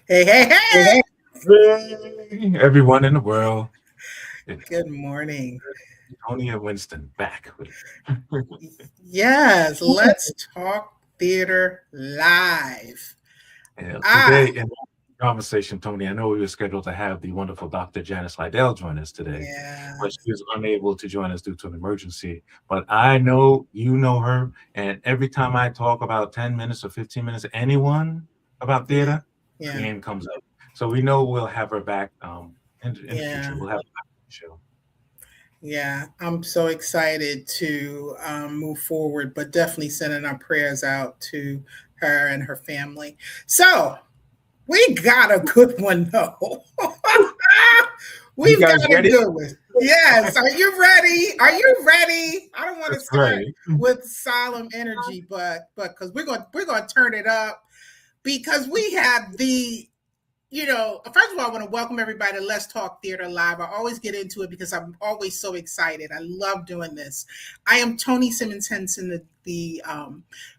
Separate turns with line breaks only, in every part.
Hey, hey, hey!
Hey, everyone in the world. It's
Good morning.
Tony and Winston back with
Yes, let's talk theater live. Ah,
today in our conversation, Tony. I know we were scheduled to have the wonderful Dr. Janice Liddell join us today, but
yes,
she was unable to join us due to an emergency. But I know you know her, and every time I talk about 10 minutes or 15 minutes, anyone about
yeah,
theater, her
yeah,
name comes up. So we know we'll have her back in the
yeah,
future. We'll have her back on the show.
yeah. I'm so excited to move forward, but definitely sending our prayers out to her and her family. So, we got a good one, though.
You
We've got
guys
a
ready?
good one. Yes. Are you ready? Are you ready? I don't want to
That's
start
right.
with solemn energy, but because we're gonna turn it up because we have first of all, I want to welcome everybody to Let's Talk Theater Live. I always get into it because I'm always so excited. I love doing this. I am Tony Simmons Henson, the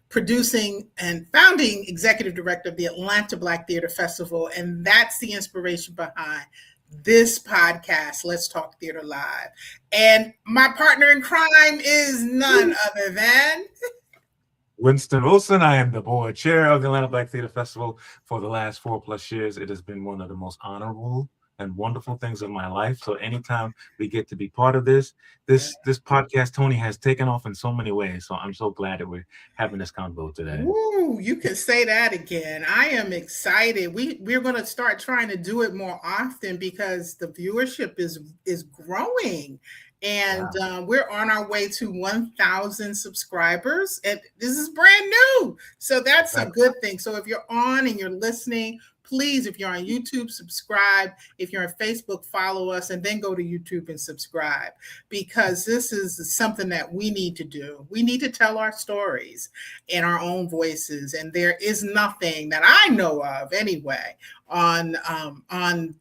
producing and founding executive director of the Atlanta Black Theater Festival, and that's the inspiration behind this podcast, Let's Talk Theater Live. And my partner in crime is none other than
Winston Wilson. I am the board chair of the Atlanta Black Theater Festival for the last 4+ years. It has been one of the most honorable and wonderful things of my life. So anytime we get to be part of this,
yeah.
this podcast, Tony, has taken off in so many ways. So I'm so glad that we're having this convo today.
Woo, you can say that again. I am excited. We're going to start trying to do it more often because the viewership is growing, and
Wow.
we're on our way to 1,000 subscribers. And this is brand new, so that's a
That-
good thing. So if you're on and you're listening, please, if you're on YouTube, subscribe. If you're on Facebook, follow us, and then go to YouTube and subscribe because this is something that we need to do. We need to tell our stories in our own voices, and there is nothing that I know of anyway on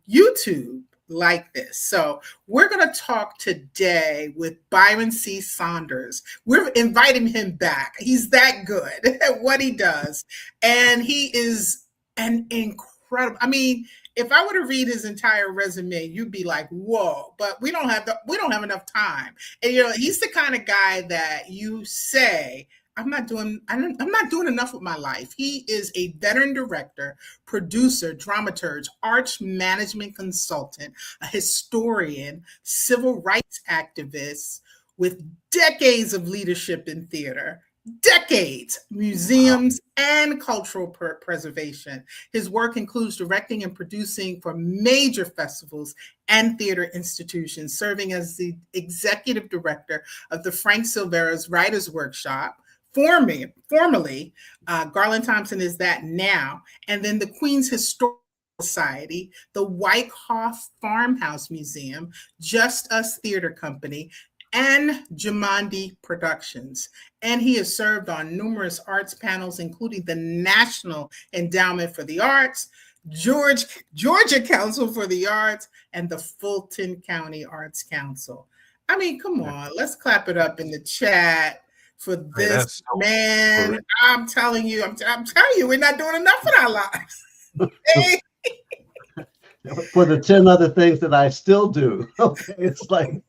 YouTube like this. So we're going to talk today with Byron C. Saunders. We're inviting him back. He's that good at what he does, and he is an incredible. I mean, if I were to read his entire resume, you'd be like, "Whoa!" But we don't have enough time. And he's the kind of guy that you say, I'm not doing enough with my life. He is a veteran director, producer, dramaturge, arts management consultant, a historian, civil rights activist with decades of leadership in theater, decades,
Wow.
museums, and cultural preservation. His work includes directing and producing for major festivals and theater institutions, serving as the executive director of the Frank Silvera's Writers Workshop, formerly, Garland Thompson is that now, and then the Queens Historical Society, the Wyckoff Farmhouse Museum, Just Us Theater Company, and Jamandi Productions. And he has served on numerous arts panels, including the National Endowment for the Arts, Georgia Council for the Arts, and the Fulton County Arts Council. I mean, come on, let's clap it up in the chat for
Right,
this
that's so
man.
correct.
I'm telling you, we're not doing enough in our lives. Hey,
For the 10 other things that I still do. Okay, it's like,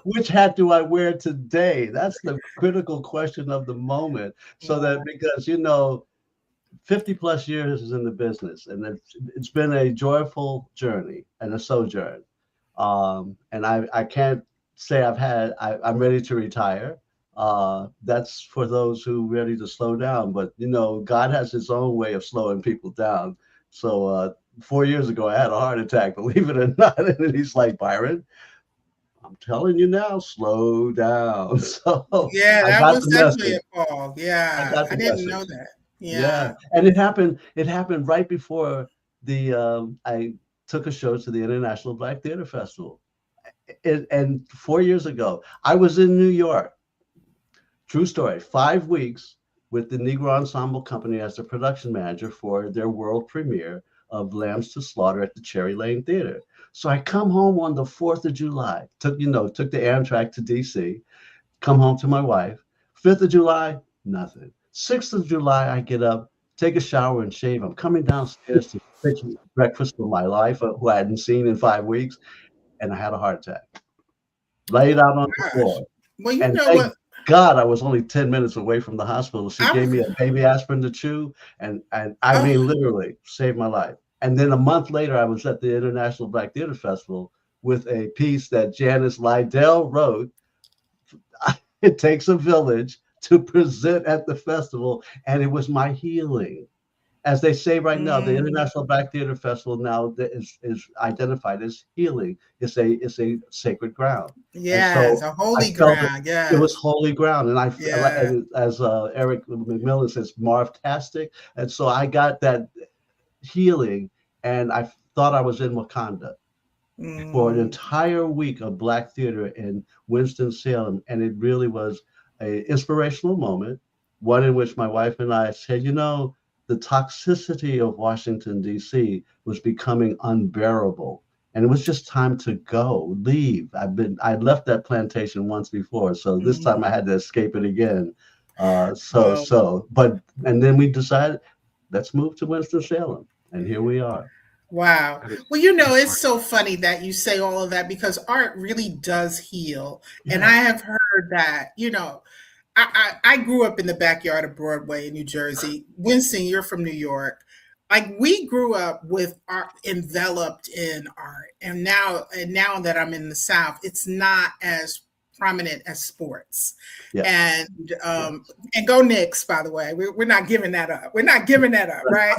which hat do I wear today? That's the critical question of the moment. So that because 50 plus years is in the business, and it's been a joyful journey and a sojourn. And I can't say I'm ready to retire. That's for those who are ready to slow down. But God has his own way of slowing people down. So 4 years ago, I had a heart attack, believe it or not. And then he's like, Byron, I'm telling you now, slow down. So
yeah,
I
that
got
was
the
definitely
message.
a call.
I
Yeah,
got
I
the
didn't know
message.
that.
Yeah,
Yeah.
and it happened. It happened right before I took a show to the International Black Theater Festival, and 4 years ago, I was in New York. True story. 5 weeks with the Negro Ensemble Company as the production manager for their world premiere of Lambs to Slaughter at the Cherry Lane Theater. So I come home on the 4th of July. Took the Amtrak to DC. Come home to my wife. 5th of July, nothing. 6th of July, I get up. take a shower and shave. I'm coming downstairs to fix breakfast for my life, who I hadn't seen in 5 weeks, and I had a heart attack. Laid out on the
Gosh.
floor.
Well, you
And
know
thank
what?
God I was only 10 minutes away from the hospital. She
I,
gave me a baby aspirin to chew, and I
oh,
mean, literally saved my life. And then a month later, I was at the International Black Theater Festival with a piece that Janice Liddell wrote. It takes a village to present at the festival, and it was my healing. As they say right now, the
mm,
International Black Theater Festival now is identified as healing. It's a sacred ground, and
yes,
so
a
I
holy
felt that
ground.
it was
Yes.
holy ground, and
Yeah.
and as Eric McMillan says, Marv-tastic, and so I got that healing, and I thought I was in Wakanda for an
Mm,
entire week of Black theater in Winston-Salem, and it really was an inspirational moment, one in which my wife and I said, you know, the toxicity of Washington, D.C. was becoming unbearable. And it was just time to go, leave. I left that plantation once before, so this time I
mm.
had to escape it again.
Well,
And then we decided, let's move to Winston-Salem, and here we are.
wow.
That is
Well, you know, it's
excellent.
so funny that you say all of that because art really does heal. And I
Yeah,
have heard that, you know, I grew up in the backyard of Broadway in New Jersey. Winston, you're from New York. Like we grew up with art enveloped in art. And now that I'm in the South, it's not as prominent as sports.
yes,
And
yes.
and go Knicks, by the way. We're not giving that up. We're not giving that up, right?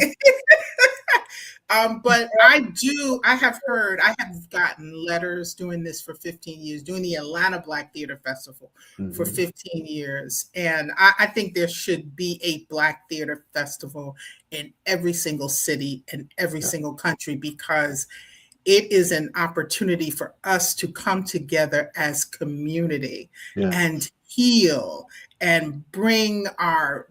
But I have heard, I have gotten letters doing this for 15 years, doing the Atlanta Black Theater Festival for
Mhm.
15 years. And I think there should be a Black Theater Festival in every single city and every
Yeah,
single country because it is an opportunity for us to come together as community
yeah.
and heal and bring our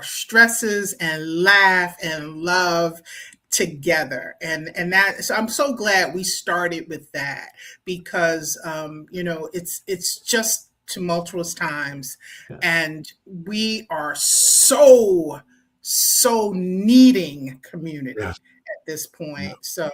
stresses and laugh and love together and that so I'm so glad we started with that because you know it's just tumultuous times
Yeah.
and we are so needing community
Yes.
at this
Yeah.
point. So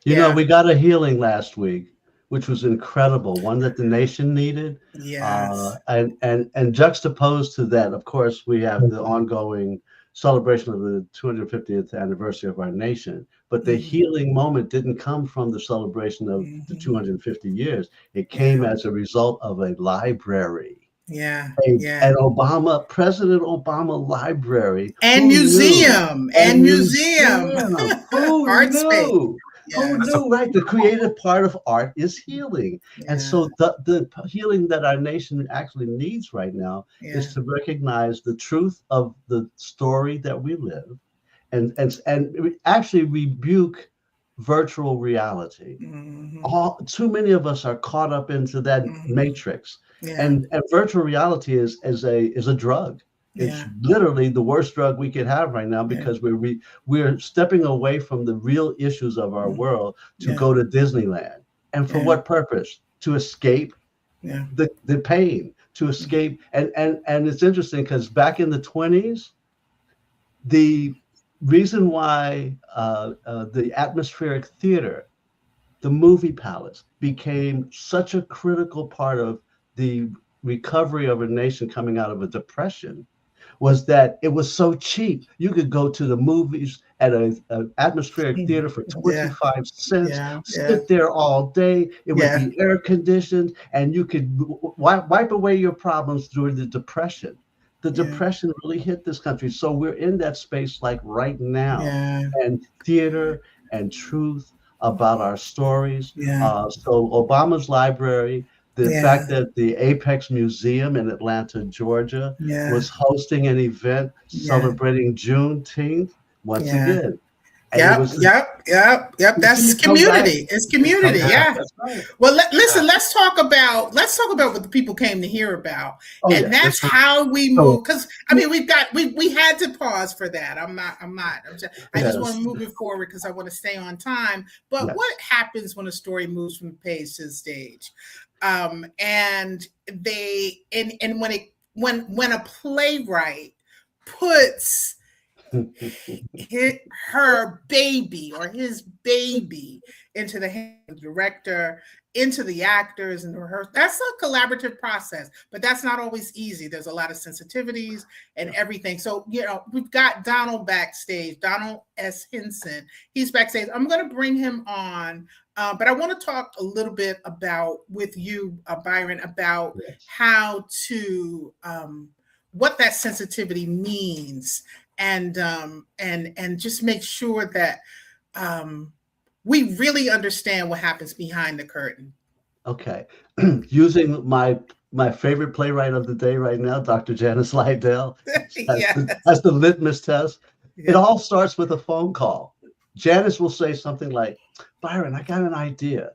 You know,
yeah,
we got a healing last week, which was incredible, one that the nation needed.
yes.
And juxtaposed to that, of course, we have the ongoing celebration of the 250th anniversary of our nation. But the
Mhm,
healing moment didn't come from the celebration of the
mhm.
250 years. It came
Yeah,
as a result of a library.
yeah, yeah.
An President Obama library.
And
Who knew?
museum,
And
and museum.
museum. Who
Art space.
knew? Who
Yes,
That's a
knew? Right, the creative part of art is healing, and
yeah,
so the healing that our nation actually needs right now
yeah.
is to recognize the truth of the story that we live, and actually rebuke virtual reality.
Mhm,
All too many of us are caught up into that
mhm.
matrix,
Yeah,
and virtual reality is a drug. It's
yeah,
literally the worst drug we could have right now
yeah,
because we're stepping away from the real issues of our
mm,
world to
yeah,
go to Disneyland. And for
yeah,
what purpose? To escape
yeah.
the pain, to
Mm,
escape. And it's interesting because back in the 20s, the reason why the atmospheric theater, the movie palace, became such a critical part of the recovery of a nation coming out of a depression was that it was so cheap. You could go to the movies at a atmospheric
mm.
theater for
Yeah,
25 cents,
yeah, yeah,
sit there all day. It would
yeah,
be air conditioned, and you could wipe away your problems during the depression. The
yeah,
depression really hit this country. So we're in that space like right now.
yeah,
And theater and truth about our stories.
yeah,
So Obama's library, the
yeah,
fact that the Apex Museum in Atlanta, Georgia,
yeah,
was hosting an event
yeah,
celebrating Juneteenth once
yeah.
again. And it
Yep,
was,
yep, yep, yep.
you see,
That's
it come back.
community. It's
It
community.
comes back.
yeah,
Yeah.
That's right.
Well,
yeah.
listen. Let's talk about what the people came to hear about,
Oh,
and
yeah.
that's
That's right.
how we
So,
move. Because I mean, we had to pause for that. I just want
yes,
to move it forward because I want to stay on time. But
yes.
what happens when a story moves from the page to the stage? And they and when a playwright puts hit her baby or his baby into the hands of the director, into the actors and the rehearsal. That's a collaborative process, but that's not always easy. There's a lot of sensitivities and everything. So, we've got Donald backstage, Donald S. Hinson. He's backstage. I'm going to bring him on, but I want to talk a little bit with you, Byron, about how to, what that sensitivity means, and just make sure that we really understand what happens behind the curtain.
Okay. Using my favorite playwright of the day right now, Dr. Janice Liddell, as the litmus test. Yeah. It all starts with a phone call. Janice will say something like, Byron, I got an idea.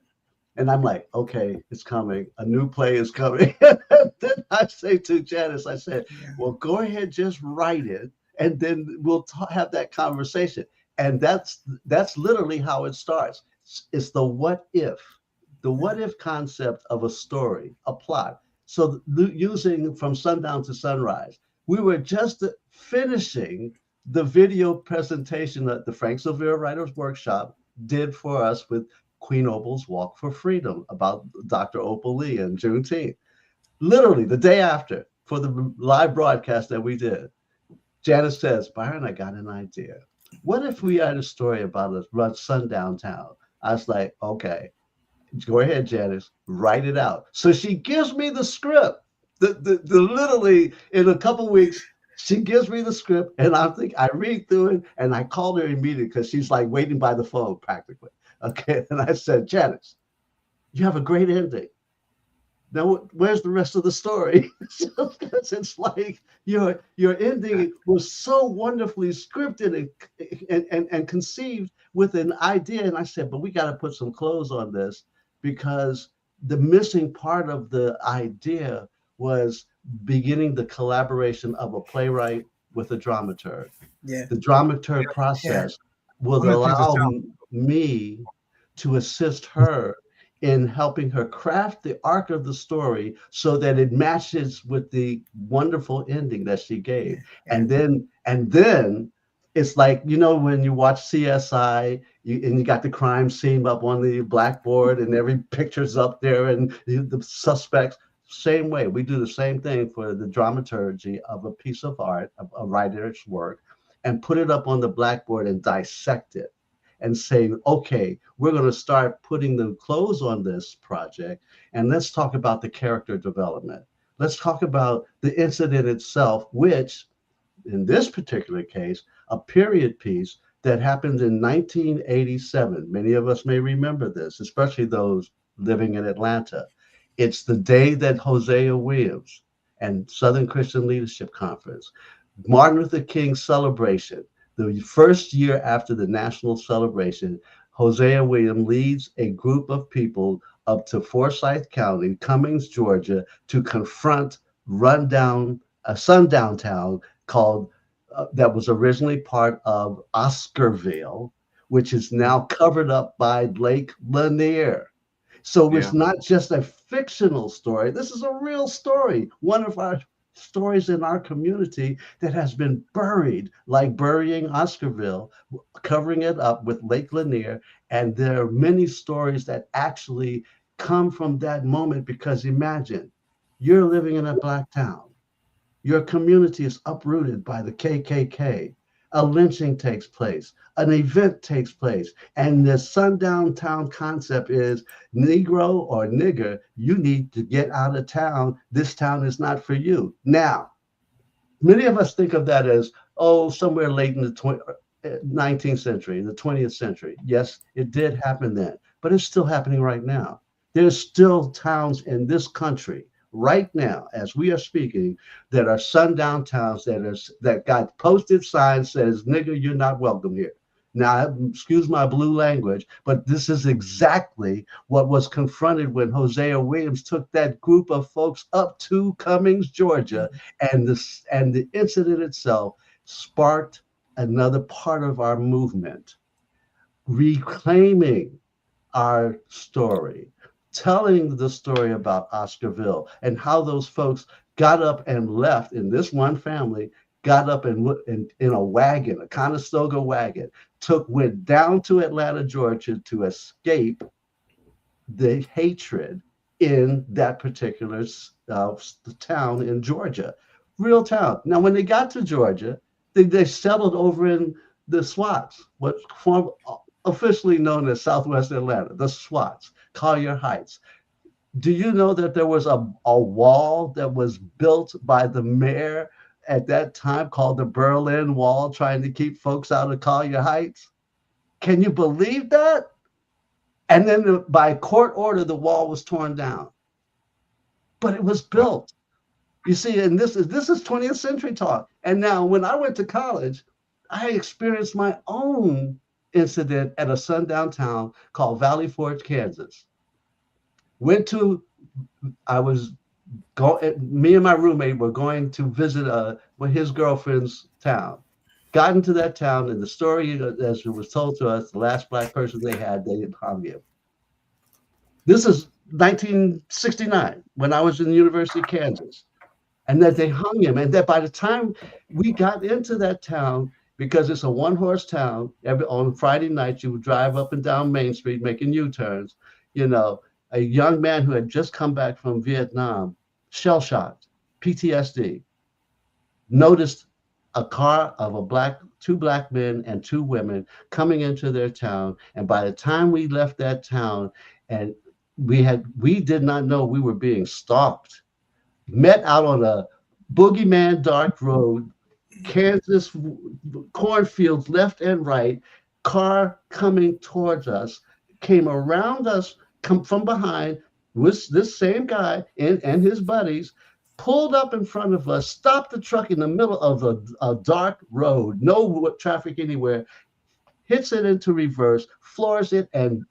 And I'm like, okay, it's coming. A new play is coming. Then I say to Janice, I said, well, go ahead, just write it. And then we'll have that conversation. And that's literally how it starts. It's the what if concept of a story, a plot. So using From Sundown to Sunrise, we were just finishing the video presentation that the Frank Silvera Writers Workshop did for us with Queen Opal's Walk for Freedom about Dr. Opal Lee and Juneteenth. Literally the day after, for the live broadcast that we did, Janice says, Byron, I got an idea. What if we had a story about a sundown town? I was like, okay, go ahead, Janice, write it out. So she gives me the script. The literally in a couple of weeks, she gives me the script, and I read through it, and I called her immediately because she's like waiting by the phone practically. Okay, and I said, Janice, you have a great ending. Now, where's the rest of the story? It's like your ending was so wonderfully scripted and conceived with an idea. And I said, but we got to put some clothes on this, because the missing part of the idea was beginning the collaboration of a playwright with a dramaturge. Yeah. The dramaturge process will allow me to assist her in helping her craft the arc of the story so that it matches with the wonderful ending that she gave. And then it's like, when you watch CSI and you got the crime scene up on the blackboard and every picture's up there and the suspects, same way. We do the same thing for the dramaturgy of a piece of art, of a writer's work, and put it up on the blackboard and dissect it. And say, okay, we're going to start putting the clothes on this project, and let's talk about the character development. Let's talk about the incident itself, which, in this particular case, a period piece that happened in 1987. Many of us may remember this, especially those living in Atlanta. It's the day that Hosea Williams and Southern Christian Leadership Conference, Martin Luther King celebration, the first year after the national celebration, Hosea Williams leads a group of people up to Forsyth County, Cummings, Georgia, to confront a sundown town called, that was originally part of Oscarville, which is now covered up by Lake Lanier. So it's not just a fictional story. This is a real story. One of our stories in our community that has been buried, like burying Oscarville, covering it up with Lake Lanier. And there are many stories that actually come from that moment, because imagine you're living in a Black town. Your community is uprooted by the KKK. A lynching takes place, an event takes place, and the sundown town concept is Negro or nigger, you need to get out of town. This town is not for you. Now, many of us think of that as, somewhere late in the 19th century, the 20th century. Yes, it did happen then, but it's still happening right now. There's still towns in this country right now, as we are speaking, that are sundown towns that got posted signs says, nigger, you're not welcome here. Now, excuse my blue language, but this is exactly what was confronted when Hosea Williams took that group of folks up to Cummings, Georgia, and the incident itself sparked another part of our movement, reclaiming our story, telling the story about Oscarville and how those folks got up and left in this one family, got up and in a wagon, a Conestoga wagon, went down to Atlanta, Georgia to escape the hatred in that particular town in Georgia, real town. Now, when they got to Georgia, they settled over in the SWATs, what's officially known as Southwest Atlanta, the SWATs, Collier Heights. Do you know that there was a wall that was built by the mayor at that time called the Berlin Wall, trying to keep folks out of Collier Heights? Can you believe that? And then by court order, the wall was torn down. But it was built. You see, and this is 20th century talk. And now when I went to college, I experienced my own incident at a sundown town called Valley Forge, Kansas. Me and my roommate were going to visit his girlfriend's town. Got into that town, and the story, as it was told to us, the last Black person they had hung him. This is 1969, when I was in the University of Kansas, and that they hung him. And that by the time we got into that town, because it's a one-horse town, on Friday nights you would drive up and down Main Street making U-turns. A young man who had just come back from Vietnam, shell-shocked, PTSD, noticed a car of two black men and two women coming into their town. And by the time we left that town, and we did not know we were being stalked, met out on a boogeyman dark road, Kansas cornfields left and right, car coming towards us, came around us, come from behind, was this same guy and his buddies, pulled up in front of us, stopped the truck in the middle of a dark road, no traffic anywhere, hits it into reverse, floors it, and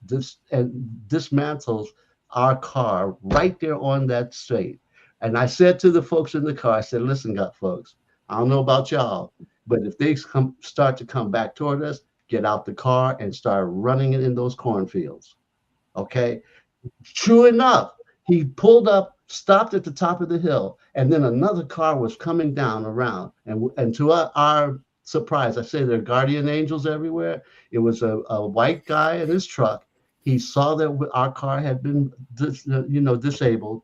dismantles our car right there on that street. And I said to the folks in the car, I said, listen, folks, I don't know about y'all, but if they start to come back toward us, get out the car and start running it in those cornfields. Okay? True enough, he pulled up, stopped at the top of the hill, and then another car was coming down around. And to our surprise, I say there are guardian angels everywhere. It was a white guy in his truck. He saw that our car had been disabled,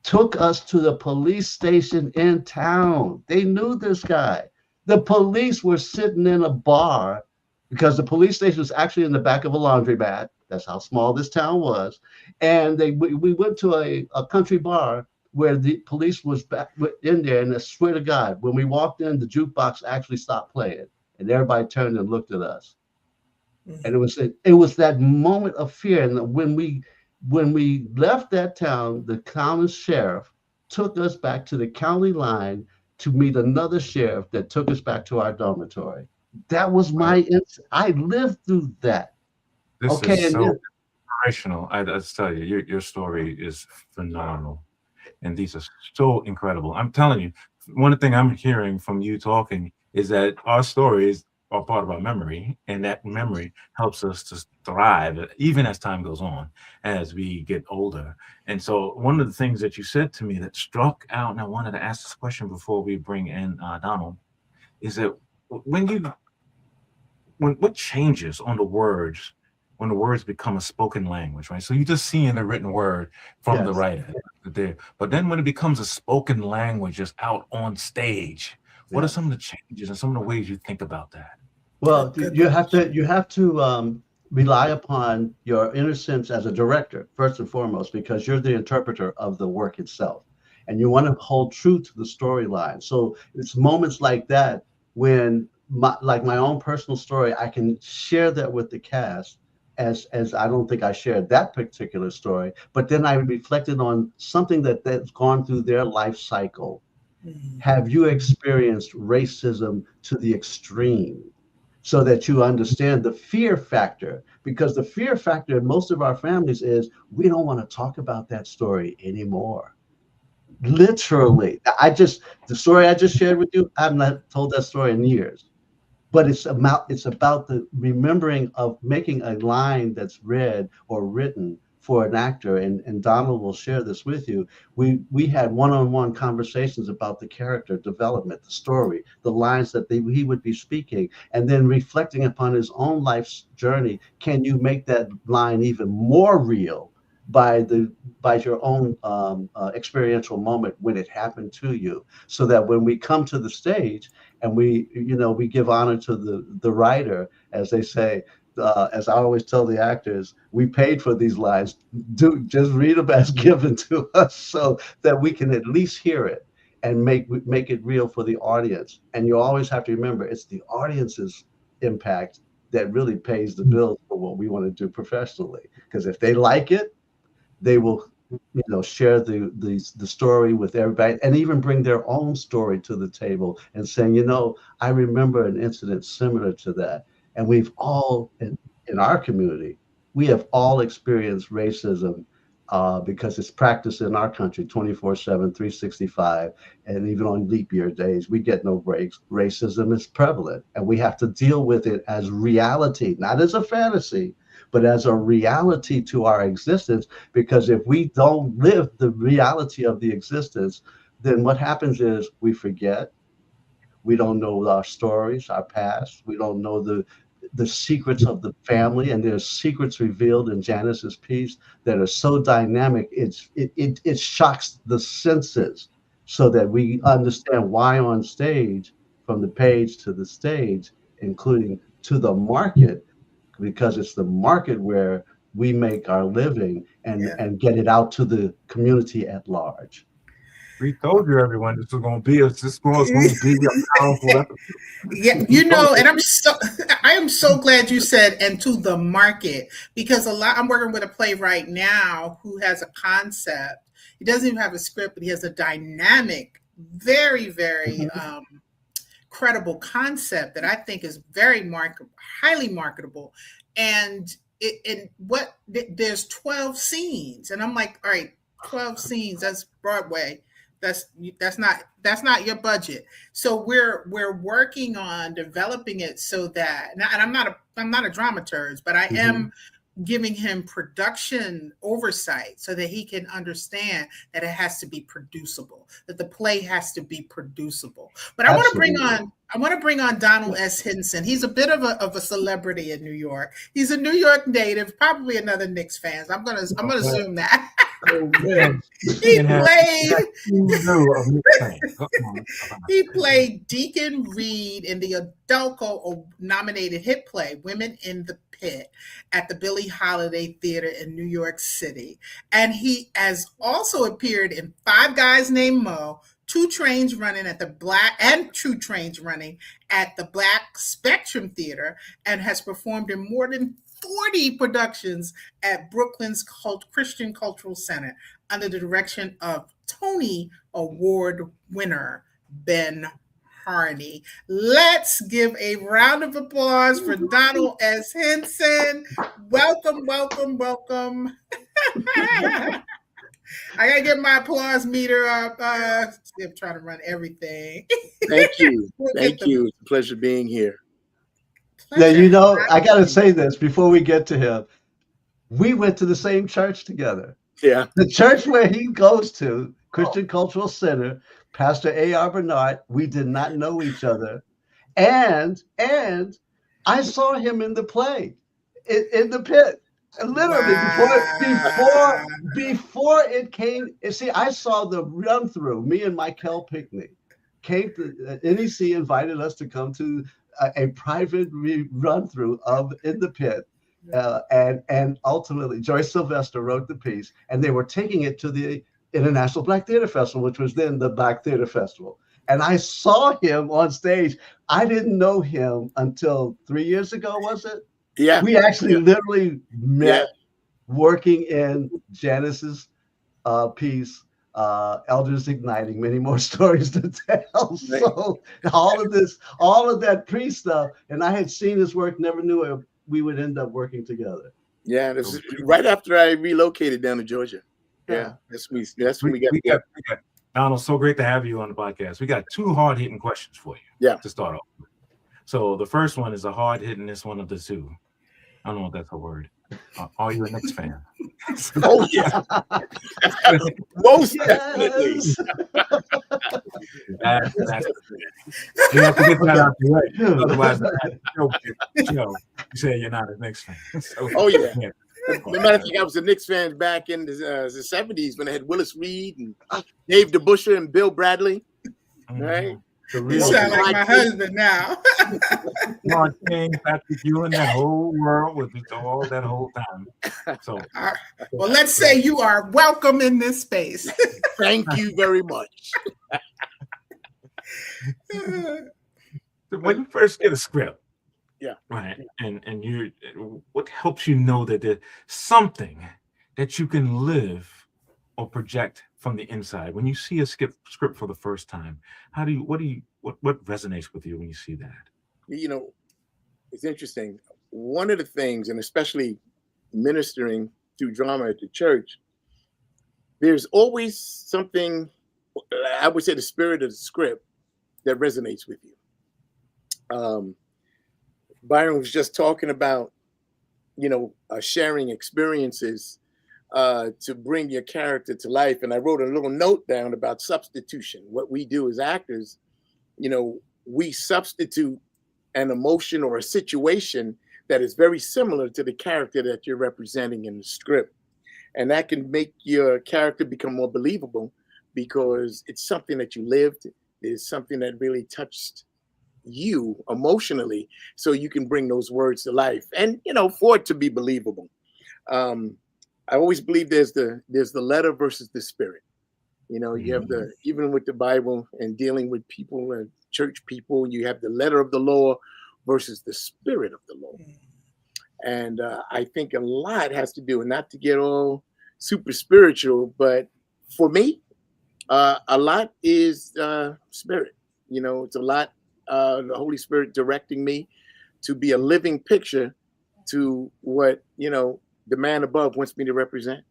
took us to the police station in town. They knew this guy. The police were sitting in a bar because the police station was actually in the back of a laundromat. That's how small this town was. And we went to a country bar where the police was back in there. And I swear to God, when we walked in, the jukebox actually stopped playing. And everybody turned and looked at us. Mm-hmm. And it was that moment of fear. And when we left that town, the county sheriff took us back to the county line to meet another sheriff that took us back to our dormitory. That was I lived through that.
This is so inspirational. I tell you, your story is phenomenal. And these are so incredible. I'm telling you, one thing I'm hearing from you talking is that our stories are part of our memory, and that memory helps us to thrive even as time goes on, as we get older. And so one of the things that you said to me that struck out, and I wanted to ask this question before we bring in Donald, is that what changes on the words when the words become a spoken language, right? So you just seeing the written word from the writer there, but then when it becomes a spoken language just out on stage, what are some of the changes and some of the ways you think about that?
Well, you have to rely upon your inner sense as a director, first and foremost, because you're the interpreter of the work itself. And you want to hold true to the storyline. So it's moments like that when, my own personal story, I can share that with the cast as I don't think I shared that particular story, but then I reflected on something that's gone through their life cycle. Mm-hmm. Have you experienced racism to the extreme? So that you understand the fear factor, because the fear factor in most of our families is we don't want to talk about that story anymore. Literally, the story I just shared with you, I've not told that story in years, but it's about the remembering of making a line that's read or written for an actor, and Donald will share this with you. We had one-on-one conversations about the character development, the story, the lines that he would be speaking, and then reflecting upon his own life's journey. Can you make that line even more real by your own experiential moment when it happened to you, so that when we come to the stage and we give honor to the writer, as they say, as I always tell the actors, we paid for these lines. Just read them as given to us, so that we can at least hear it and make it real for the audience. And you always have to remember, it's the audience's impact that really pays the bills for what we want to do professionally. Because if they like it, they will, share the story with everybody, and even bring their own story to the table and saying, I remember an incident similar to that. And we've all, in our community, we have all experienced racism because it's practiced in our country 24/7, 365, and even on leap year days, we get no breaks. Racism is prevalent, and we have to deal with it as reality, not as a fantasy, but as a reality to our existence. Because if we don't live the reality of the existence, then what happens is we forget. We don't know our stories, our past. We don't know the secrets of the family, and there's secrets revealed in Janice's piece that are so dynamic. It shocks the senses, so that we understand why on stage, from the page to the stage, including to the market, because it's the market where we make our living and get it out to the community at large.
We told you, everyone, this was going to be a powerful episode.
Yeah, and I am so glad you said "and to the market," because I'm working with a playwright now who has a concept. He doesn't even have a script, but he has a dynamic, very, very credible concept that I think is very highly marketable. And there's 12 scenes, and I'm like, all right, 12 scenes, that's Broadway. That's not your budget. So we're working on developing it so that, and I'm not a dramaturge, but I am giving him production oversight so that he can understand that it has to be producible, that the play has to be producible. But I want to bring on Donald S. Hinson. He's a bit of a celebrity in New York. He's a New York native, probably another Knicks fan. I'm gonna assume that. He played Deacon Reed in the Adulco nominated hit play Women in the Pit at the Billie Holiday Theatre in New York City. And he has also appeared in Five Guys Named Mo, Two Trains Running at the Black Spectrum Theater, and has performed in more than 40 productions at Brooklyn's Christian Cultural Center under the direction of Tony Award winner Ben Harney. Let's give a round of applause for Donald S. Hinson. Welcome, welcome, welcome. I gotta get my applause meter up. I'm trying to run everything.
Thank you. Thank you. It's a pleasure being here.
Yeah, I gotta say this before we get to him. We went to the same church together.
Yeah.
The church where he goes to, Christian Cultural Center, Pastor A.R. Bernard, we did not know each other. And I saw him in the play, in the pit. Literally, before it came, see, I saw the run through. Me and Michael Pickney came to NEC, invited us to come to a private run through of In the Pit. And ultimately, Joyce Sylvester wrote the piece, and they were taking it to the International Black Theater Festival, which was then the Black Theater Festival. And I saw him on stage. I didn't know him until 3 years ago, was it?
Yeah.
We actually literally met working in Janice's piece, Elders Igniting, many more stories to tell. Right. So all of that pre-stuff, and I had seen his work, never knew we would end up working together.
Yeah, this is right after I relocated down to Georgia. Yeah, that's when we got.
Donald, so great to have you on the podcast. We got two hard-hitting questions for you.
Yeah.
To start off with. So the first one is a hard-hittingest one of the two. I don't know if that's a word. Are you a Knicks fan?
Oh yeah, most definitely.
Yes.
That's you have to get that out the way. Otherwise, you say you're not a Knicks fan. So,
Oh yeah. No matter if I was a Knicks fan back in the 70s when they had Willis Reed and Dave DeBusschere and Bill Bradley, right?
You sound like my husband now.
Mark King, Patrick Ewing, that whole world was just all that whole time. So,
well, let's say you are welcome in this space.
Thank you very much.
When you first get a script,
yeah,
right, and you, what helps you know that there's something that you can live or project from the inside when you see a script for the first time? What resonates with you when you see that?
You know, it's interesting. One of the things, and especially ministering through drama at the church, there's always something, I would say the spirit of the script that resonates with you. Byron was just talking about, sharing experiences to bring your character to life. And I wrote a little note down about substitution. What we do as actors, we substitute an emotion or a situation that is very similar to the character that you're representing in the script. And that can make your character become more believable because it's something that you lived. It's something that really touched you emotionally. So you can bring those words to life and, for it to be believable. I always believe there's the letter versus the spirit. You have even with the Bible and dealing with people and church people, you have the letter of the law versus the spirit of the law. And I think a lot has to do, and not to get all super spiritual, but for me, a lot is spirit. It's a lot, the Holy Spirit directing me to be a living picture to what, the man above wants me to represent.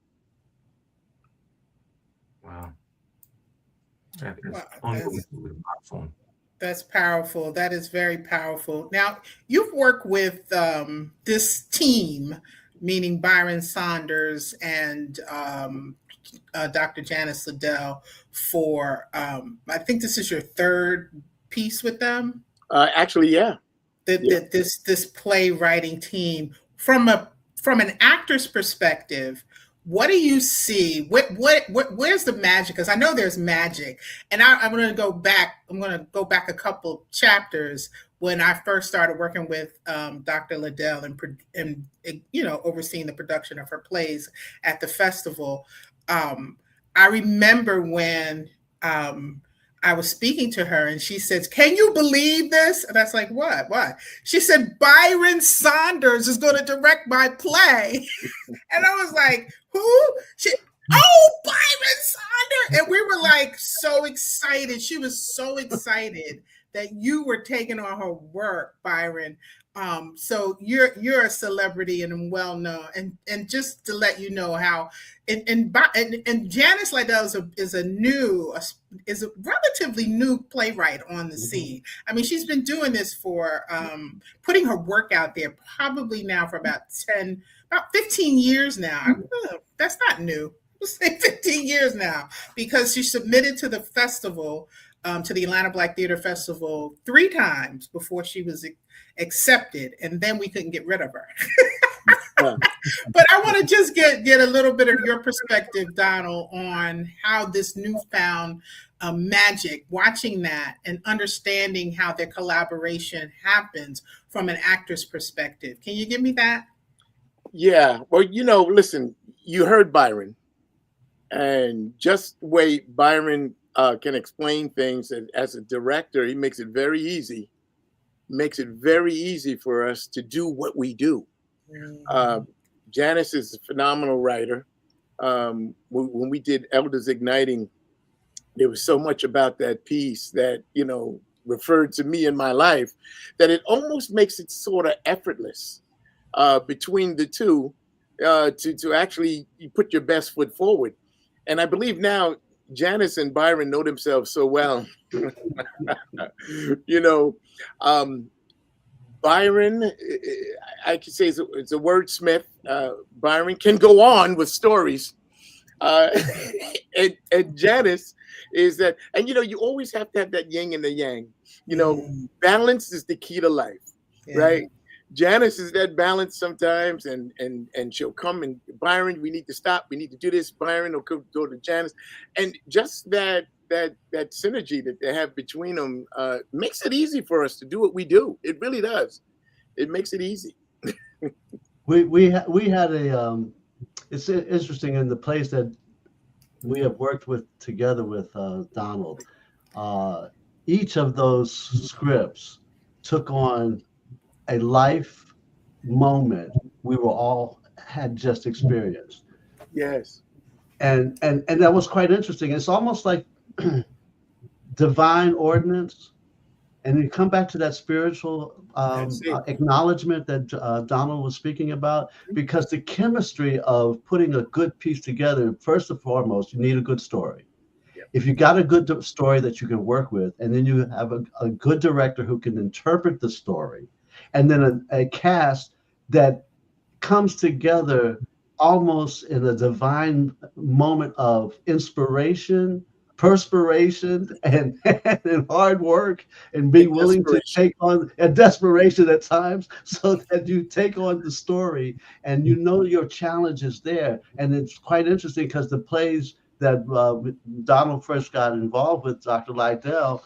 Wow. That is unbelievably powerful.
That's powerful. That is very powerful. Now, you've worked with this team, meaning Byron Saunders and Dr. Janice Liddell for, I think this is your third piece with them?
Actually, yeah.
This playwriting team. From an actor's perspective, what do you see? Where's the magic? Because I know there's magic, and I'm going to go back. I'm going to go back a couple chapters when I first started working with Dr. Liddell and overseeing the production of her plays at the festival. I remember when I was speaking to her and she says, "Can you believe this?" And I was like, "What? What?" She said, "Byron Saunders is going to direct my play." And I was like, "Who?" Byron Saunders. And we were like so excited. She was so excited that you were taking on her work, Byron. So you're a celebrity and well known. And just to let you know how, and Janice Liddell is a relatively new playwright on the scene. I mean, she's been doing this for putting her work out there probably now for about 15 years now. That's not new. Let's say 15 years now, because she submitted to the festival, to the Atlanta Black Theater Festival 3 times before she was accepted, and then we couldn't get rid of her. But I want to just get a little bit of your perspective, Donald, on how this newfound magic, watching that and understanding how their collaboration happens from an actor's perspective. Can you give me that?
Yeah. Well, listen, you heard Byron, and just the way Byron can explain things as a director, he makes it very easy. Makes it very easy for us to do what we do. Janice is a phenomenal writer. When we did Elders Igniting, there was so much about that piece that, referred to me in my life that it almost makes it sort of effortless between the two to actually put your best foot forward. And I believe now Janice and Byron know themselves so well. Byron, I could say it's a wordsmith. Byron can go on with stories. Uh, and Janice is that, and you always have to have that yin and the yang. Balance is the key to life, right? Janice is that balance sometimes, and she'll come and Byron, we need to stop, we need to do this. Byron will go to Janice, and just that synergy that they have between them makes it easy for us to do what we do. It really does. It makes it easy.
We had a it's interesting in the plays that we have worked with together with Donald. Each of those scripts took on a life moment we were all had just experienced.
Yes.
And that was quite interesting. It's almost like divine ordinance. And you come back to that spiritual acknowledgement that Donald was speaking about, because the chemistry of putting a good piece together, first and foremost, you need a good story.
Yep.
If you got a good story that you can work with, and then you have a good director who can interpret the story, and then a cast that comes together almost in a divine moment of inspiration, perspiration, and hard work, and be willing to take on a desperation at times, so that you take on the story and your challenge is there. And it's quite interesting because the plays that Donald first got involved with, Dr. Liddell,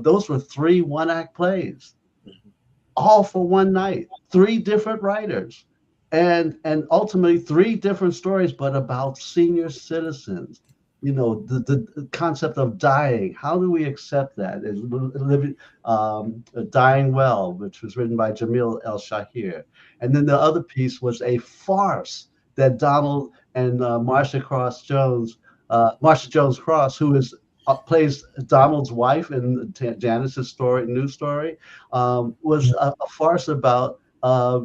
those were 3 one-act plays, all for one night, 3 different writers, and ultimately 3 different stories, but about senior citizens. The concept of dying. How do we accept that? Living, Dying Well, which was written by Jamil El-Shahir. And then the other piece was a farce that Donald and Marsha Jones Cross, who plays Donald's wife in Janice's new story, was a farce about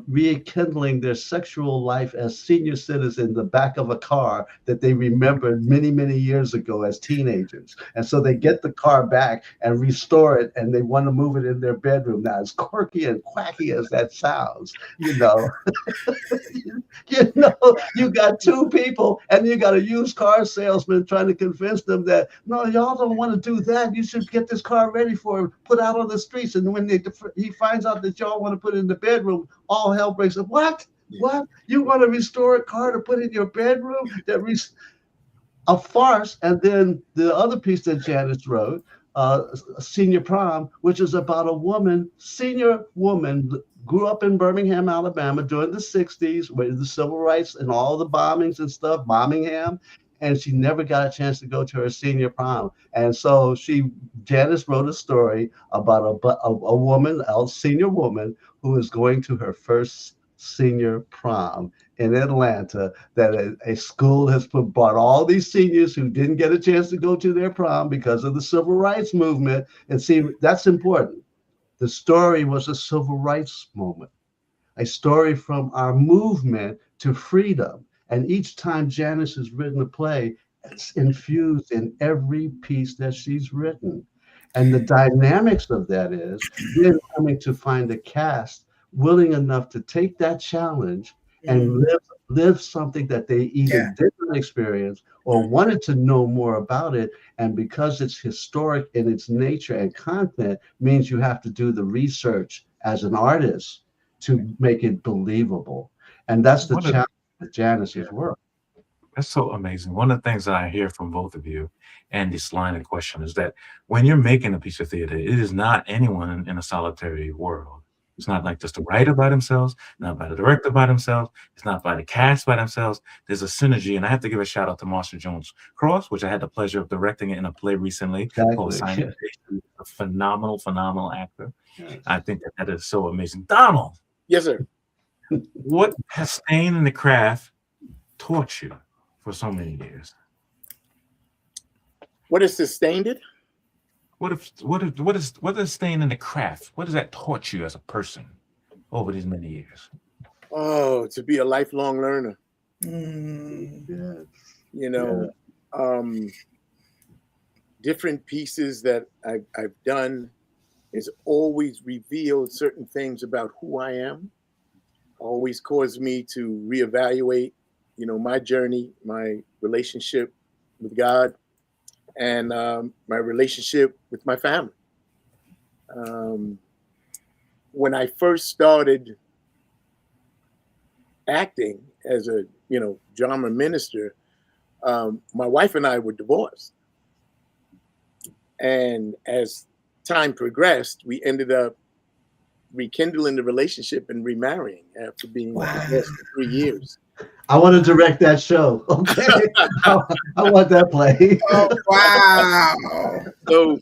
rekindling their sexual life as senior citizens in the back of a car that they remembered many, many years ago as teenagers. And so they get the car back and restore it, and they want to move it in their bedroom. Now, as quirky and quacky as that sounds, you got 2 people, and you got a used car salesman trying to convince them that, no, y'all don't want to do that. You should get this car ready for him, put out on the streets. And when he finds out that y'all want to put it in the bedroom, all hell breaks up. What? You want to restore a car to put in your bedroom? A farce. And then the other piece that Janice wrote, Senior Prom, which is about a senior woman, grew up in Birmingham, Alabama during the 60s, with the civil rights and all the bombings and stuff, Birmingham, and she never got a chance to go to her senior prom. And so Janice wrote a story about a woman, a senior woman, who is going to her first senior prom in Atlanta, that a school has brought all these seniors who didn't get a chance to go to their prom because of the civil rights movement. And see, that's important. The story was a civil rights moment, a story from our movement to freedom. And each time Janice has written a play, it's infused in every piece that she's written. And the dynamics of that is then coming to find a cast willing enough to take that challenge and live something that they either didn't experience or wanted to know more about it. And because it's historic in its nature and content, means you have to do the research as an artist to make it believable. And that's the challenge with Janice's work.
That's so amazing. One of the things that I hear from both of you and this line of question is that when you're making a piece of theater, it is not anyone in a solitary world. It's not like just the writer by themselves, not by the director by themselves. It's not by the cast by themselves. There's a synergy. And I have to give a shout out to Marsha Jones Cross, which I had the pleasure of directing it in a play recently called Sign. A phenomenal actor. Yes. I think that is so amazing. Donald.
Yes, sir.
What has staying in the craft taught you for so many years?
What has sustained it?
What is staying in the craft? What has that taught you as a person over these many years?
Oh, to be a lifelong learner. Different pieces that I've done It's always revealed certain things about who I am, always caused me to reevaluate, my journey, my relationship with God, and my relationship with my family. When I first started acting as a, drama minister, my wife and I were divorced. And as time progressed, we ended up rekindling the relationship and remarrying after being divorced for 3 years.
I want to direct that show. Okay. I want that play.
Oh, wow.
So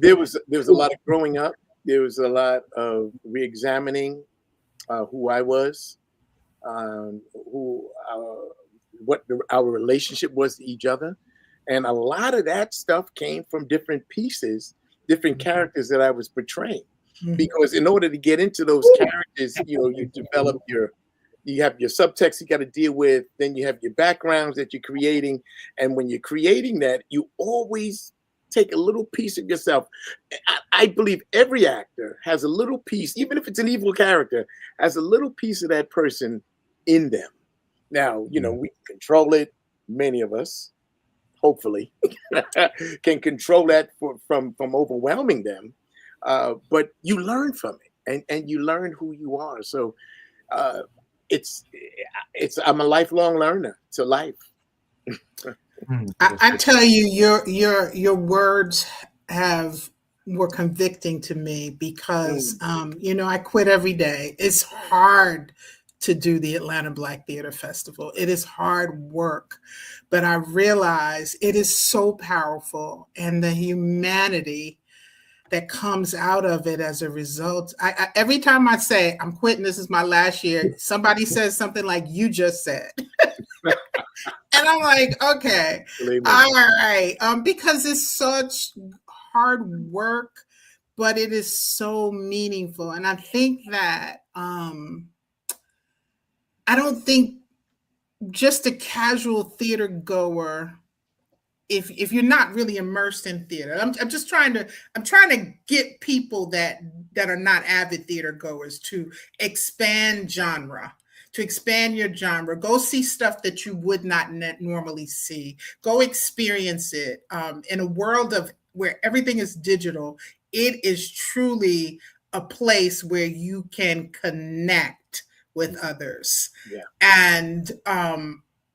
there was a lot of growing up. There was a lot of re-examining who I was, what our relationship was to each other. And a lot of that stuff came from different pieces, different characters that I was portraying. Because in order to get into those characters, you develop you have your subtext you got to deal with, then you have your backgrounds that you're creating. And when you're creating that, you always take a little piece of yourself. I believe every actor has a little piece, even if it's an evil character, has a little piece of that person in them. Now, we can control it. Many of us, hopefully, can control that from overwhelming them. But you learn from it, and you learn who you are. So I'm a lifelong learner to life.
I tell you, your words were convicting to me because I quit every day. It's hard to do the Atlanta Black Theater Festival. It is hard work, but I realize it is so powerful, and the humanity that comes out of it as a result. I every time I say I'm quitting, this is my last year, somebody says something like you just said. And I'm like, okay, all right. Because it's such hard work, but it is so meaningful. And I think that I don't think just a casual theater goer, if you're not really immersed in theater, I'm trying to get people that are not avid theater goers to expand genre. To expand your genre, go see stuff that you would not normally see. Go experience it. In a world where everything is digital, it is truly a place where you can connect with others.
Yeah.
And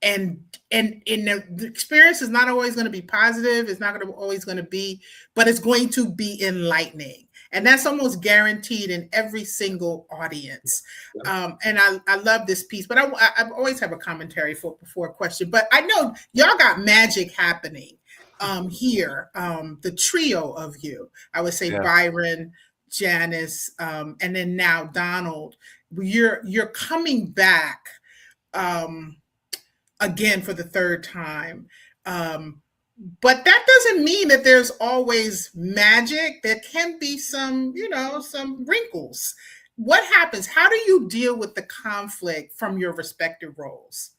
the experience is not always going to be positive. It's not always going to be, but it's going to be enlightening. And that's almost guaranteed in every single audience. And I love this piece, but I always have a commentary before a question. But I know y'all got magic happening here. The trio of you, I would say Byron, Janice, and then now Donald. You're coming back again for the third time. But that doesn't mean that there's always magic. There can be some wrinkles. What happens? How do you deal with the conflict from your respective roles?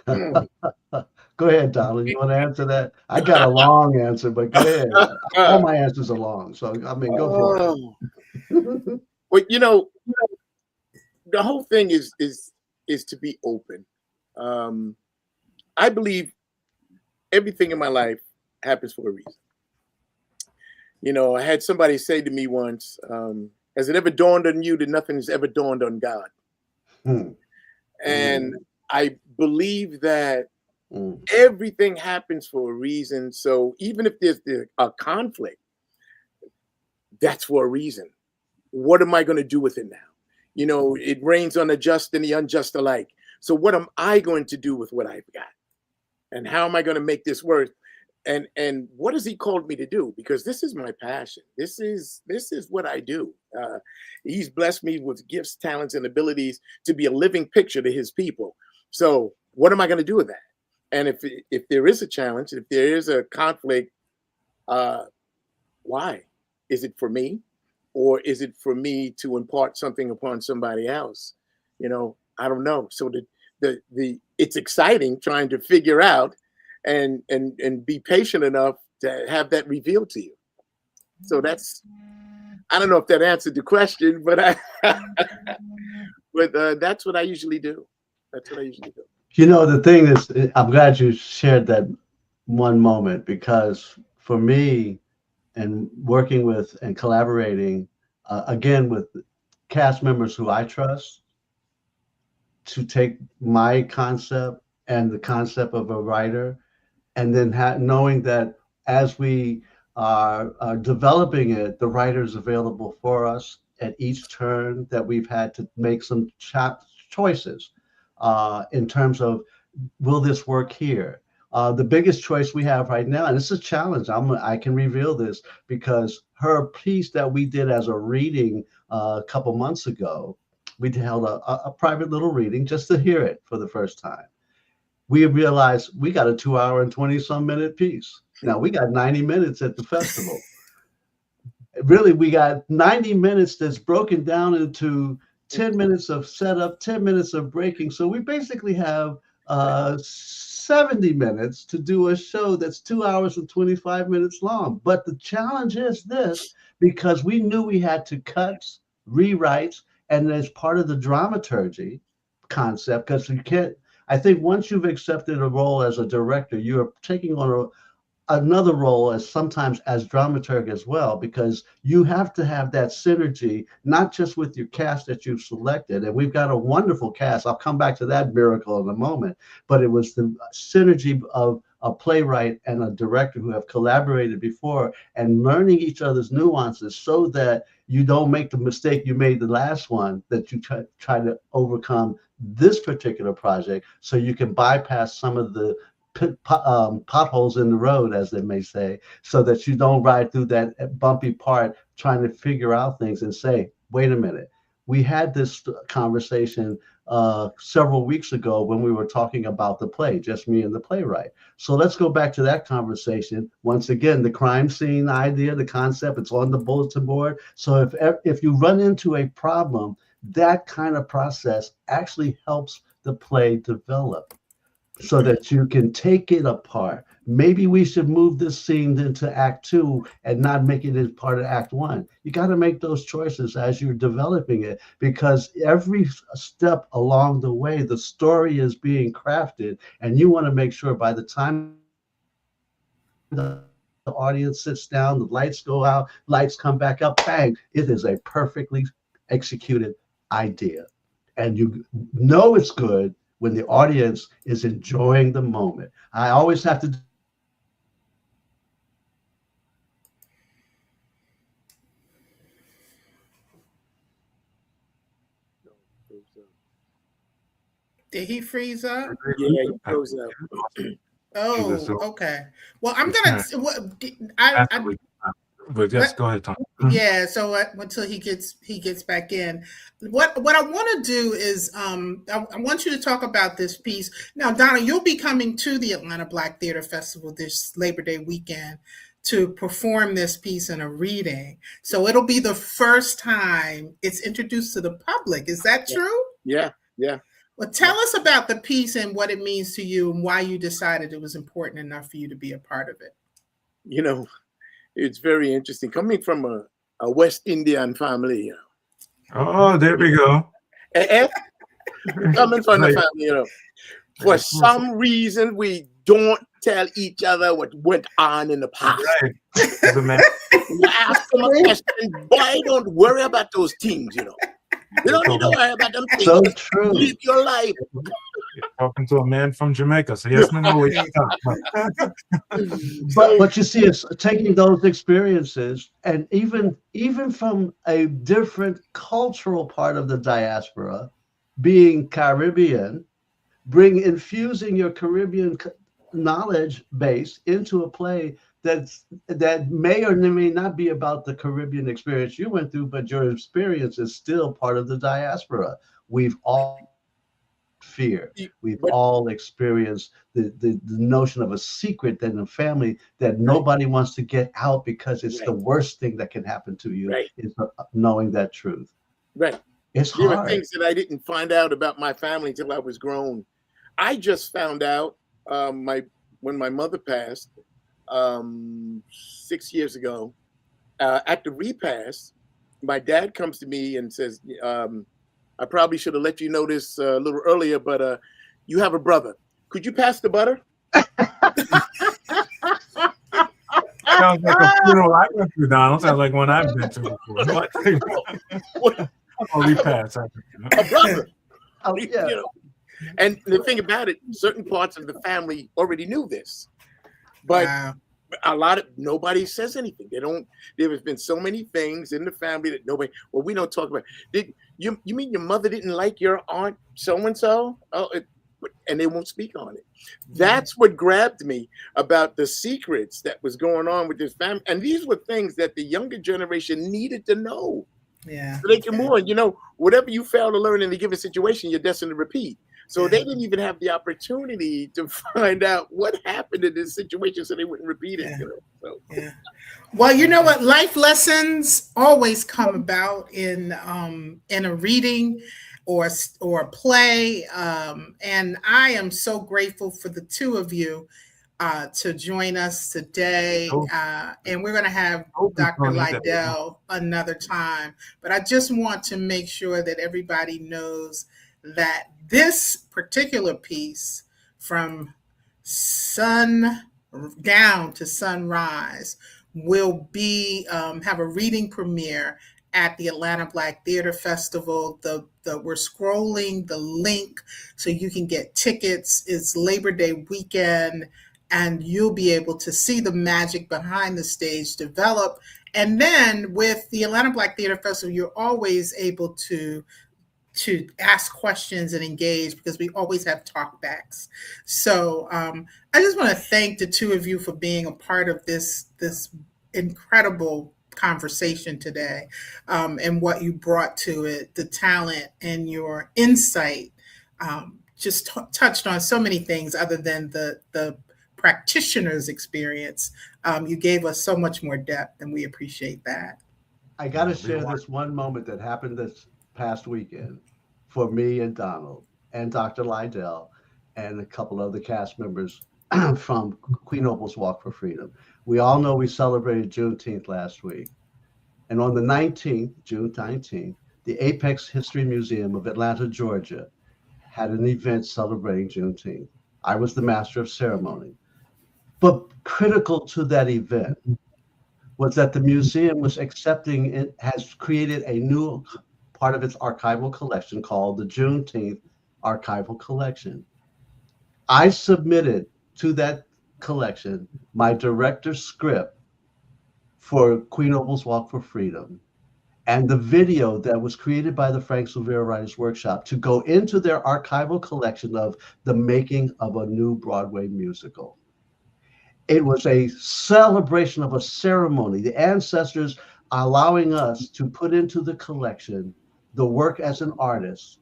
Go ahead, Donald. You want to answer that? I got a long answer, but go ahead. All my answers are long, so go for it.
Well, the whole thing is to be open. I believe everything in my life happens for a reason. I had somebody say to me once, has it ever dawned on you that nothing has ever dawned on God? And I believe that everything happens for a reason. So even if there's a conflict, that's for a reason. What am I going to do with it now? It rains on the just and the unjust alike. So what am I going to do with what I've got? And how am I going to make this work? And what has he called me to do? Because this is my passion. This is what I do. He's blessed me with gifts, talents, and abilities to be a living picture to his people. So what am I going to do with that? And if there is a challenge, if there is a conflict, why? Is it for me? Or is it for me to impart something upon somebody else? I don't know. So it's exciting trying to figure out and be patient enough to have that revealed to you. So that's I don't know if that answered the question, but that's what I usually do. That's what I usually do.
You know, the thing is, I'm glad you shared that one moment, because for me, and working with and collaborating again with cast members who I trust to take my concept and the concept of a writer, and then knowing that as we are developing it, the writer is available for us at each turn, that we've had to make some choices in terms of, will this work here? The biggest choice we have right now, and it's a challenge, I can reveal this, because her piece that we did as a reading a couple months ago, we held a private little reading just to hear it for the first time. We realized we got a 2 hour and 20 some minute piece. Now we got 90 minutes at the festival. Really, we got 90 minutes that's broken down into 10 minutes of setup, 10 minutes of breaking. So we basically have 70 minutes to do a show that's 2 hours and 25 minutes long. But the challenge is this, because we knew we had to cut, rewrites, and as part of the dramaturgy concept, because you can't, I think once you've accepted a role as a director, you're taking on another role as sometimes as dramaturg as well, because you have to have that synergy, not just with your cast that you've selected. And we've got a wonderful cast. I'll come back to that miracle in a moment, but it was the synergy of a playwright and a director who have collaborated before, and learning each other's nuances so that you don't make the mistake you made the last one, that you try to overcome this particular project, so you can bypass some of the potholes in the road, as they may say, so that you don't ride through that bumpy part trying to figure out things and say, wait a minute. We had this conversation several weeks ago when we were talking about the play, just me and the playwright. So let's go back to that conversation. Once again, the crime scene idea, the concept, it's on the bulletin board. So if you run into a problem, that kind of process actually helps the play develop, so that you can take it apart. Maybe we should move this scene into Act 2 and not make it as part of Act 1. You got to make those choices as you're developing it, because every step along the way, the story is being crafted, and you want to make sure by the time the audience sits down, the lights go out, lights come back up, bang, it is a perfectly executed idea. And you know it's good when the audience is enjoying the moment. I always have to
Did he freeze up?
Yeah, he froze up.
Oh, okay. Well, I'm gonna.
But just go ahead, Tom.
Yeah. So until he gets back in, what I want to do is I want you to talk about this piece now. Donna, you'll be coming to the Atlanta Black Theater Festival this Labor Day weekend to perform this piece in a reading. So it'll be the first time it's introduced to the public. Is that true?
Yeah. Yeah.
Well, tell us about the piece and what it means to you, and why you decided it was important enough for you to be a part of it.
You know, it's very interesting. Coming from a West Indian family, you know.
Oh, there we go.
Coming from the family, you know. For some reason, we don't tell each other what went on in the past.
Right.
You ask them a question, boy, don't worry about those things, you know. You don't need to worry about them things.
So true.
Live your life.
You're talking to a man from Jamaica, so yes, no, what you
But you see, it's taking those experiences, and even from a different cultural part of the diaspora, being Caribbean, infusing your Caribbean knowledge base into a play that may or may not be about the Caribbean experience you went through, but your experience is still part of the diaspora. We've all fear. We've all experienced the notion of a secret in a family that nobody wants to get out, because it's the worst thing that can happen to you, is knowing that truth.
Right.
It's
there
hard.
Were things that I didn't find out about my family until I was grown. I just found out when my mother passed 6 years ago, at the repast, my dad comes to me and says, I probably should have let you know this a little earlier, but you have a brother. Could you pass the butter?
Sounds like a funeral I went through, Donald. Sounds like one I've been to before. Pass.
A brother.
Oh, yeah.
You know? And the thing about it, certain parts of the family already knew this, but nobody says anything. There has been so many things in the family that nobody. Well, we don't talk about. Did you mean your mother didn't like your aunt so and so? Oh, and they won't speak on it. That's what grabbed me about the secrets that was going on with this family, and these were things that the younger generation needed to know.
Yeah,
so they can move on. You know, whatever you fail to learn in a given situation, you're destined to repeat. So they didn't even have the opportunity to find out what happened in this situation, so they wouldn't repeat it. You know? So.
Well, you know what? Life lessons always come about in a reading or a play, and I am so grateful for the two of you to join us today. And we're going to have Dr. Liddell another time. But I just want to make sure that everybody knows that this particular piece, From Sun Down to Sunrise, will be have a reading premiere at the Atlanta Black Theater Festival. We're scrolling the link so you can get tickets. It's Labor Day weekend, and you'll be able to see the magic behind the stage develop. And then with the Atlanta Black Theater Festival, you're always able to ask questions and engage, because we always have talkbacks. So I just want to thank the two of you for being a part of this incredible conversation today, and what you brought to it, the talent and your insight, just touched on so many things other than the practitioner's experience. You gave us so much more depth, and we appreciate that.
I got to share this one moment that happened this past weekend for me and Donald and Dr. Liddell and a couple of the cast members from Queen Opal's Walk for Freedom. We all know we celebrated Juneteenth last week. And on the 19th, June 19th, the Apex History Museum of Atlanta, Georgia, had an event celebrating Juneteenth. I was the master of ceremony. But critical to that event was that the museum was has created a new part of its archival collection called the Juneteenth Archival Collection. I submitted to that collection my director's script for Queen Opal's Walk for Freedom and the video that was created by the Frank Silvera Writers Workshop to go into their archival collection of the making of a new Broadway musical. It was a celebration of a ceremony, the ancestors allowing us to put into the collection the work as an artist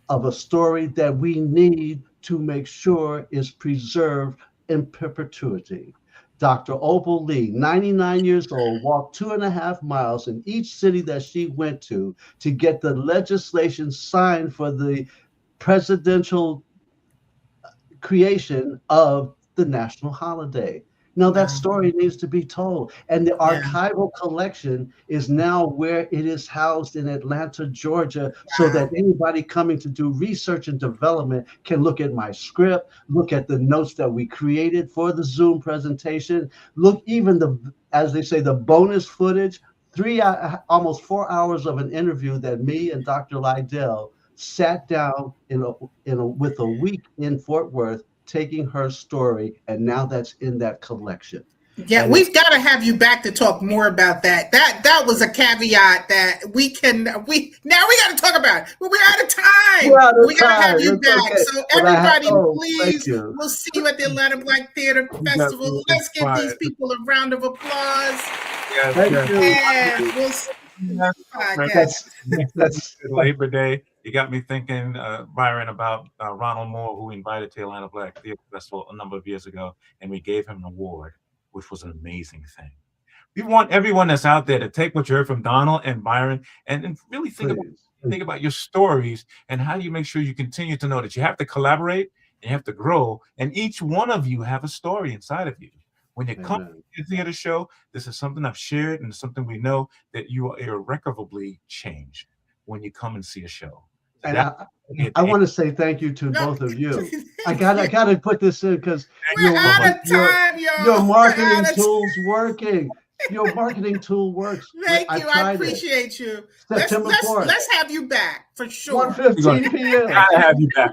of a story that we need to make sure is preserved in perpetuity. Dr. Opal Lee, 99 years old, walked 2.5 miles in each city that she went to get the legislation signed for the presidential creation of the national holiday. Now that story needs to be told. And the archival collection is now where it is housed in Atlanta, Georgia, so that anybody coming to do research and development can look at my script, look at the notes that we created for the Zoom presentation, look even as they say, the bonus footage, almost 4 hours of an interview that me and Dr. Liddell sat down with a week in Fort Worth, taking her story, and now that's in that collection.
Yeah, and we've got to have you back to talk more about that. That was a caveat that we got to talk about it. But we're out of time. We got to have you back. Okay. So everybody, please, we'll see you at the Atlanta Black Theater Festival. Let's give these people a round of applause.
Yes,
and we'll see you.
That's Labor Day. You got me thinking, Byron, about Ronald Moore, who we invited to the Atlanta Black Theater Festival a number of years ago, and we gave him an award, which was an amazing thing. We want everyone that's out there to take what you heard from Donald and Byron and really think about your stories and how do you make sure you continue to know that you have to collaborate, and you have to grow, and each one of you have a story inside of you. When you come to a theater show, this is something I've shared and something we know that you are irrecoverably changed when you come and see a show.
And I want to say thank you to both of you. I gotta put this in because your marketing tool's working. Your marketing tool works.
Thank you. I appreciate you.
September 4th.
Let's have you back for sure.
1:15 p.m.
Gotta have you back.